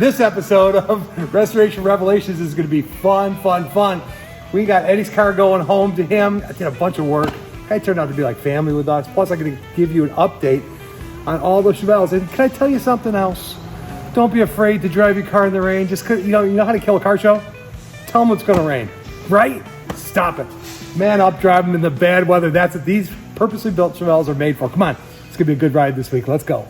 This episode of Restoration Revelations is going to be fun. We got Eddie's car going home to him. I did a bunch of work. Guy turned out to be like family with us. Plus, I'm going to give you an update on all the Chevelles. And can I tell you something else? Don't be afraid to drive your car in the rain. Just 'cause, you know how to kill a car show? Tell them it's going to rain, right? Stop it. Man up, drive them in the bad weather. That's what these purposely built Chevelles are made for. Come on, it's going to be a good ride this week. Let's go.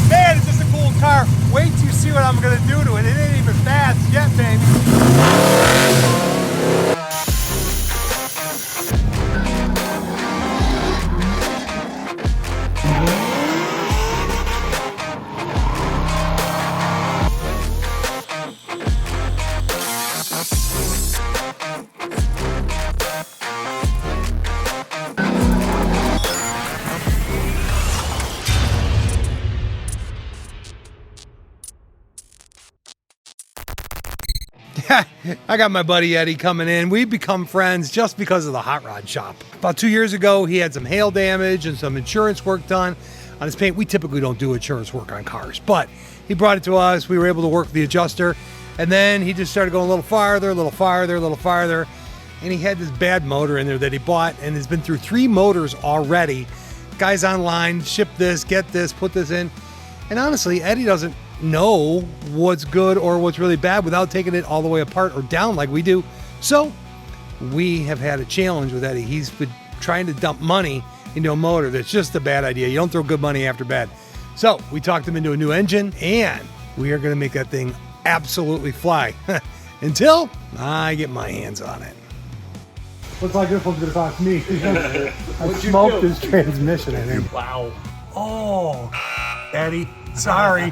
Man, it's just a cool car. Wait till you see what I'm going to do to it. It ain't even fast yet, baby. I got my buddy Eddie coming in. We've become friends just because of the hot rod shop. About 2 years ago, he had some hail damage and some insurance work done on his paint. We typically don't do insurance work on cars, but he brought it to us. We were able to work the adjuster, and then he just started going a little farther, and he had this bad motor in there that he bought and has been through 3 motors already. Guys online, ship this, get this, put this in. And honestly, Eddie doesn't know what's good or what's really bad without taking it all the way apart or down like we do. So we have had a challenge with Eddie. He's been trying to dump money into a motor that's just a bad idea. You don't throw good money after bad. So we talked him into a new engine, and we are going to make that thing absolutely fly until I get my hands on it. Looks like this one's going to cost me. I smoked his transmission in him. Wow. Oh, Eddie. Sorry.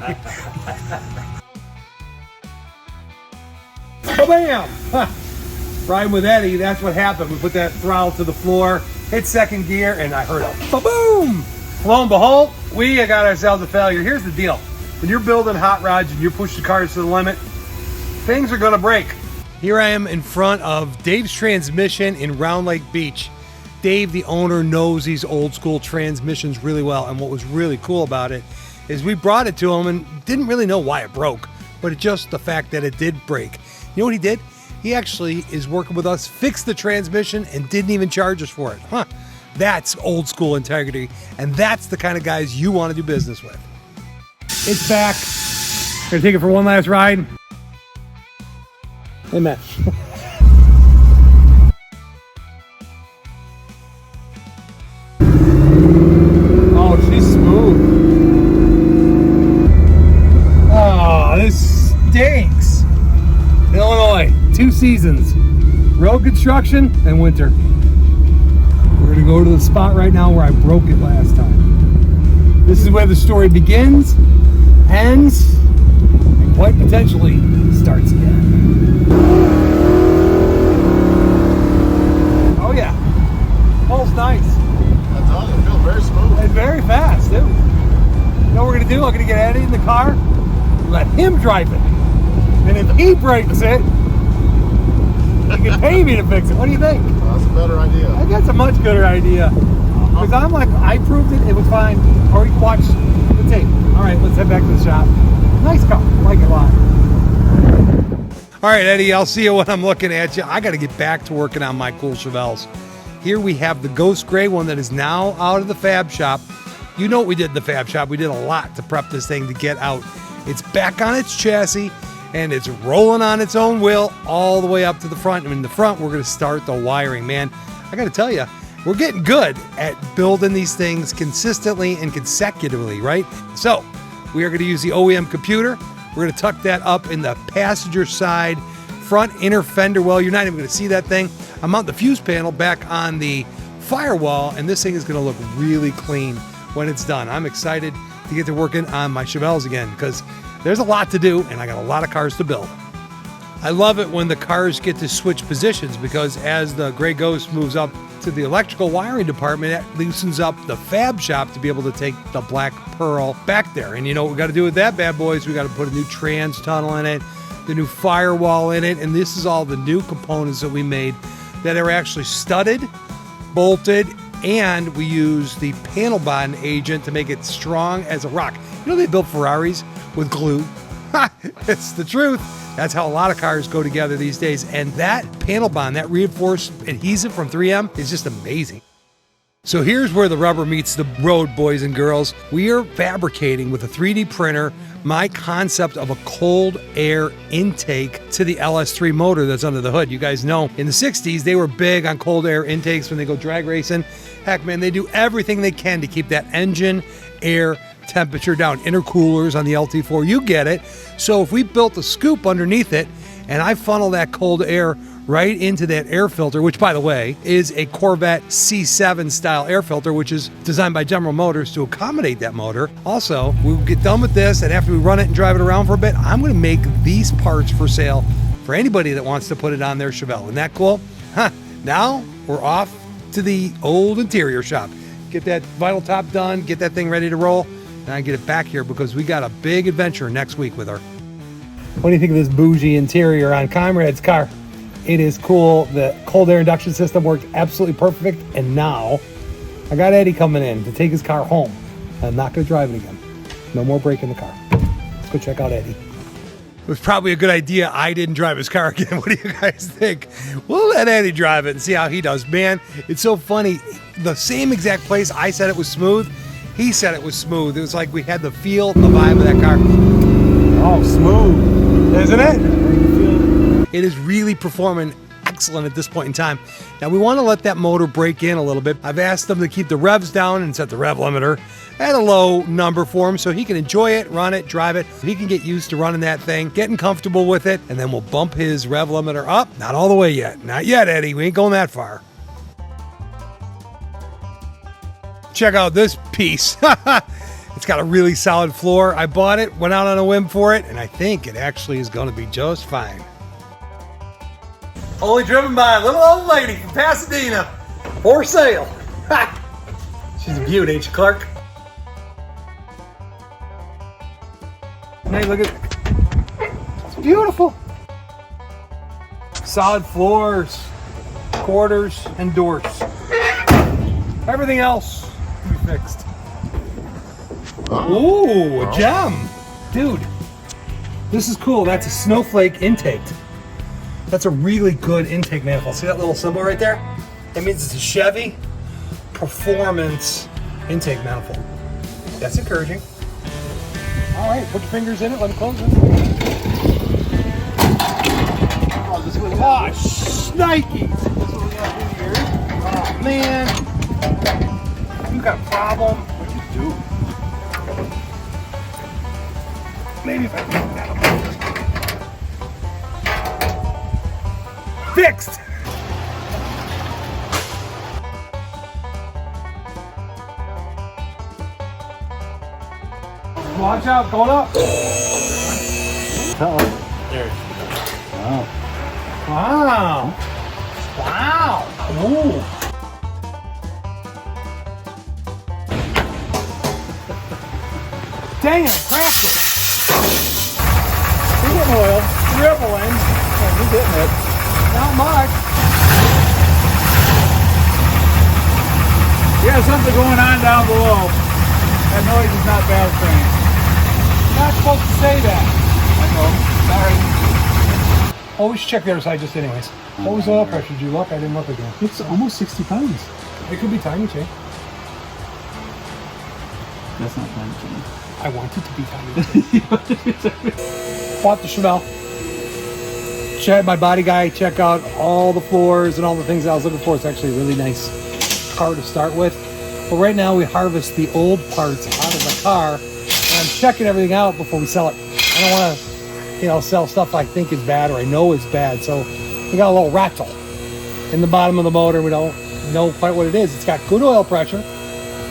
Bam! Riding with Eddie, that's what happened. We put that throttle to the floor, hit second gear, and I heard a ba-boom! Lo and behold, we got ourselves a failure. Here's the deal. When you're building hot rods and you're pushing cars to the limit, things are going to break. Here I am in front of Dave's Transmission in Round Lake Beach. Dave, the owner, knows these old school transmissions really well, and what was really cool about it is we brought it to him and didn't really know why it broke, but it's just the fact that it did break. You know what he did? He actually is working with us, fixed the transmission, and didn't even charge us for it. That's old school integrity, and that's the kind of guys you want to do business with. It's back. Gonna take it for one last ride. Hey, Matt. Oh, she's smooth. Oh, this stinks. Illinois, 2 seasons. Road construction and winter. We're gonna go to the spot right now where I broke it last time. This is where the story begins, ends, and quite potentially starts again. Oh yeah, pulls nice. That's awesome, it feels very smooth. And very fast, too. You know what we're gonna do? I'm gonna get Eddie in the car, let him drive it. And if he breaks it, he can pay me to fix it. What do you think? That's a better idea. I think that's a much gooder idea. Because I'm like, I proved it, it was fine. Or you watch the tape. All right, let's head back to the shop. Nice car, like it a lot. All right, Eddie, I'll see you when I'm looking at you. I got to get back to working on my cool Chevelles. Here we have the Ghost Gray one that is now out of the fab shop. You know what we did in the fab shop. We did a lot to prep this thing to get out. It's back on its chassis, and it's rolling on its own wheel all the way up to the front. And in the front, we're going to start the wiring. Man, I got to tell you, we're getting good at building these things consistently and consecutively, right? So we are going to use the OEM computer. We're going to tuck that up in the passenger side front inner fender well. You're not even going to see that thing. I mount the fuse panel back on the firewall, and this thing is going to look really clean when it's done. I'm excited to get to working on my Chevelles again because there's a lot to do, and I got a lot of cars to build. I love it when the cars get to switch positions because as the Gray Ghost moves up to the electrical wiring department, it loosens up the fab shop to be able to take the Black Pearl back there. And you know what we got to do with that bad boys? We got to put a new trans tunnel in it, the new firewall in it, and this is all the new components that we made that are actually studded, bolted, and we use the panel bond agent to make it strong as a rock. You know they built Ferraris with glue? Ha! It's the truth. That's how a lot of cars go together these days. And that panel bond, that reinforced adhesive from 3M is just amazing. So here's where the rubber meets the road, boys and girls. We are fabricating with a 3D printer my concept of a cold air intake to the LS3 motor that's under the hood. You guys know in the 60s, they were big on cold air intakes when they go drag racing. Heck, man, they do everything they can to keep that engine air temperature down. Intercoolers on the LT4, you get it. So if we built a scoop underneath it and I funnel that cold air right into that air filter, which by the way is a Corvette C7 style air filter, which is designed by General Motors to accommodate that motor. Also, we'll get done with this, and after we run it and drive it around for a bit, I'm going to make these parts for sale for anybody that wants to put it on their Chevelle. Isn't that cool? Huh. Now we're off to the old interior shop. Get that vinyl top done, get that thing ready to roll, and I get it back here because we got a big adventure next week with her. What do you think of this bougie interior on Conrad's car? It is cool. The cold air induction system worked absolutely perfect. And now I got Eddie coming in to take his car home. I'm not going to drive it again. No more breaking the car. Let's go check out Eddie. It was probably a good idea I didn't drive his car again. What do you guys think? We'll let Eddie drive it and see how he does. Man, it's so funny. The same exact place I said it was smooth, he said it was smooth. It was like we had the feel and the vibe of that car. Oh, smooth, isn't it? It is really performing excellent at this point in time. Now we want to let that motor break in a little bit. I've asked them to keep the revs down and set the rev limiter at a low number for him so he can enjoy it, run it, drive it. He can get used to running that thing, getting comfortable with it, and then we'll bump his rev limiter up. Not all the way yet. Not yet, Eddie. We ain't going that far. Check out this piece. It's got a really solid floor. I bought it, went out on a whim for it, and I think it actually is going to be just fine. Only driven by a little old lady from Pasadena. For sale. Ha! She's a beaut, ain't she, Clark? Hey, look at it. It's beautiful. Solid floors, quarters, and doors. Everything else we fixed. Ooh, a gem. Dude, this is cool. That's a snowflake intake. That's a really good intake manifold. See that little symbol right there? That means it's a Chevy performance intake manifold. That's encouraging. All right, put your fingers in it, let them close it. Oh, shnikes! Oh, man. You got a problem. What do you do? Maybe if I pick that up. Fixed! Watch out, going up. Uh-oh. There it is. Wow. Wow. Wow. Ooh. Dang it, cracked it. We're getting oil, dribbling. Oh, we're getting it. Not much. You got something going on down below. That noise is not bad for me. You're not supposed to say that. I know. Sorry. Always check the other side just anyways. What was the oil pressure? Did you look? I didn't look again. It's almost 60 pounds. It could be tiny, Jay. That's not tiny to me. I want it to be tiny. Bought the Chevelle. Check my body guy, check out all the floors and all the things I was looking for. It's actually a really nice car to start with. But right now we harvest the old parts out of the car, and I'm checking everything out before we sell it. I don't want to, sell stuff I think is bad or I know is bad. So we got a little rattle in the bottom of the motor. We don't know quite what it is. It's got good oil pressure,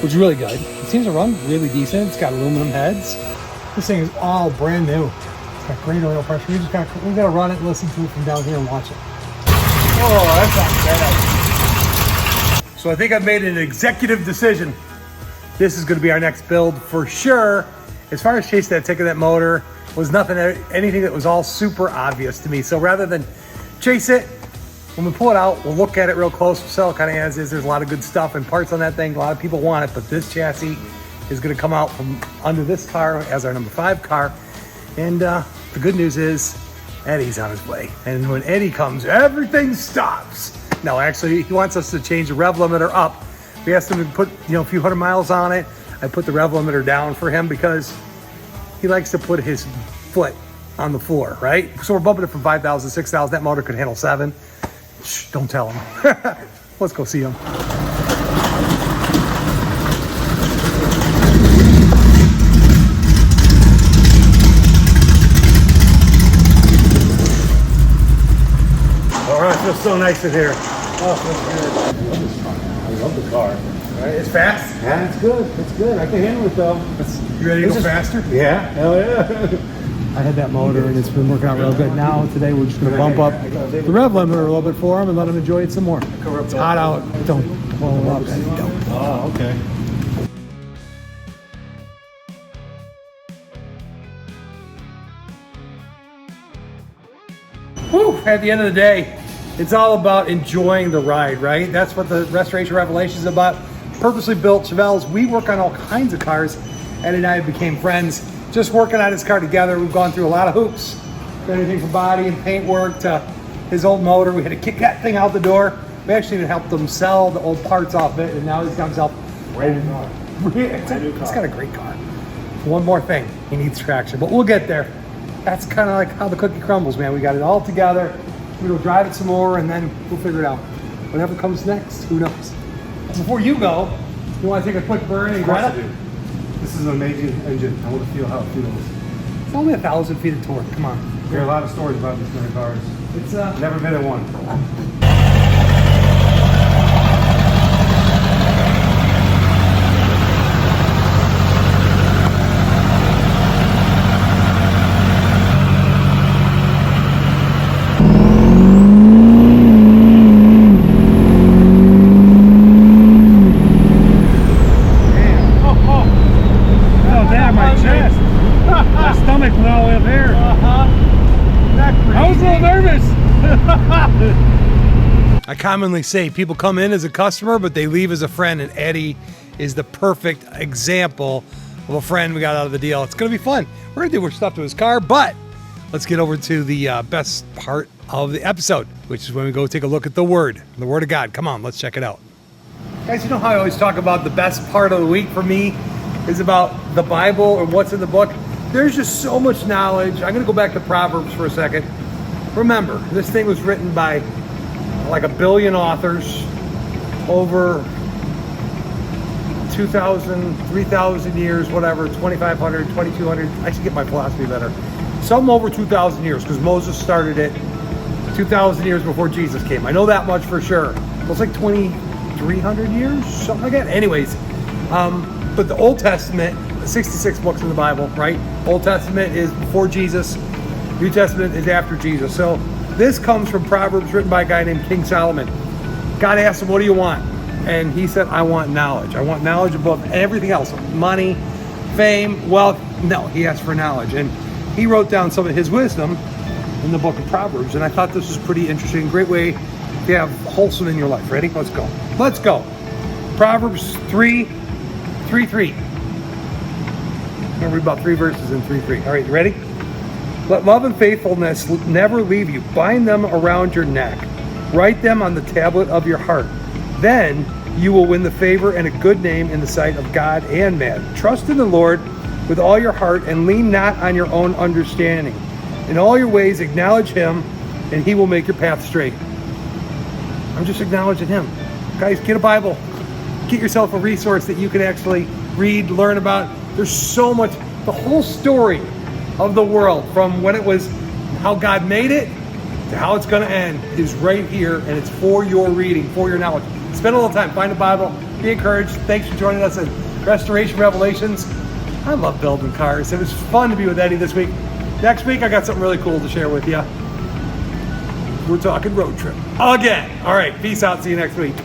which is really good. It seems to run really decent. It's got aluminum heads. This thing is all brand new. It's got great oil pressure. We gotta run it and listen to it from down here and watch it. Oh, that's not bad. So I think I've made an executive decision. This is gonna be our next build for sure. As far as chasing that tick of that motor was anything that was all super obvious to me. So rather than chase it, when we pull it out, we'll look at it real close. We'll sell it kind of as is. There's a lot of good stuff and parts on that thing. A lot of people want it, but this chassis is going to come out from under this car as our number 5 car. And the good news is Eddie's on his way. And when Eddie comes, everything stops. No, actually, he wants us to change the rev limiter up. We asked him to put, a few hundred miles on it. I put the rev limiter down for him because he likes to put his foot on the floor, right? So we're bumping it from 5,000 to 6,000. That motor could handle 7. Shh, don't tell him. Let's go see him. All right, it feels so nice in here. Oh, it feels good. I love the car. All right, it's fast? Yeah, it's good. It's good. I can handle it though. You ready to go faster? Yeah, hell yeah. I had that motor and it's been working out real good. Now, today, we're just going to bump up the rev limiter a little bit for him and let him enjoy it some more. It's hot out. Don't blow it up. Don't. Oh, okay. Whew, at the end of the day, it's all about enjoying the ride, right? That's what the Restoration Revelation is about. Purposely built Chevelles. We work on all kinds of cars. Eddie and I became friends just working on his car together. We've gone through a lot of hoops. Anything from body and paint work to his old motor. We had to kick that thing out the door. We actually even helped him sell the old parts off it, and now he's got himself Brand new car. It's got a great car. One more thing, he needs traction, but we'll get there. That's kind of like how the cookie crumbles, man. We got it all together. We'll drive it some more, and then we'll figure it out. Whatever comes next, who knows? Before you go, you want to take a quick burn and grab it? This is an amazing engine. I want to feel how it feels. It's only 1,000 feet of torque. Come on. There are a lot of stories about these kind of cars. It's Never been in one. I commonly say people come in as a customer, but they leave as a friend, and Eddie is the perfect example of a friend we got out of the deal. It's going to be fun. We're going to do more stuff to his car, but let's get over to the best part of the episode, which is when we go take a look at the Word of God. Come on, let's check it out. Guys, you know how I always talk about the best part of the week for me is about the Bible and what's in the book? There's just so much knowledge. I'm going to go back to Proverbs for a second. Remember, this thing was written by like 1 billion authors over 2,000, 3,000 years, whatever, 2,500, 2,200. I should get my philosophy better. Some over 2,000 years, because Moses started it 2,000 years before Jesus came. I know that much for sure. It was like 2,300 years, something like that. Anyways, but the Old Testament, 66 books in the Bible, right? Old Testament is before Jesus. New Testament is after Jesus. So this comes from Proverbs written by a guy named King Solomon. God asked him, what do you want? And he said, I want knowledge. I want knowledge above everything else. Money, fame, wealth. No, he asked for knowledge. And he wrote down some of his wisdom in the book of Proverbs. And I thought this was pretty interesting. Great way to have wholesome in your life. Ready? Let's go. Let's go. Proverbs 3:3. I'm going to read about 3 verses in 3:3. All right, you ready? Let love and faithfulness never leave you. Bind them around your neck. Write them on the tablet of your heart. Then you will win the favor and a good name in the sight of God and man. Trust in the Lord with all your heart and lean not on your own understanding. In all your ways acknowledge him and he will make your path straight. I'm just acknowledging him. Guys, get a Bible. Get yourself a resource that you can actually read, learn about. There's so much, the whole story of the world, from when it was, how God made it, to how it's going to end, is right here, and it's for your reading, for your knowledge. Spend a little time, find a Bible, be encouraged. Thanks for joining us at Restoration Revelations. I love building cars. It was fun to be with Eddie this week. Next week, I got something really cool to share with you. We're talking road trip again. All right, peace out. See you next week.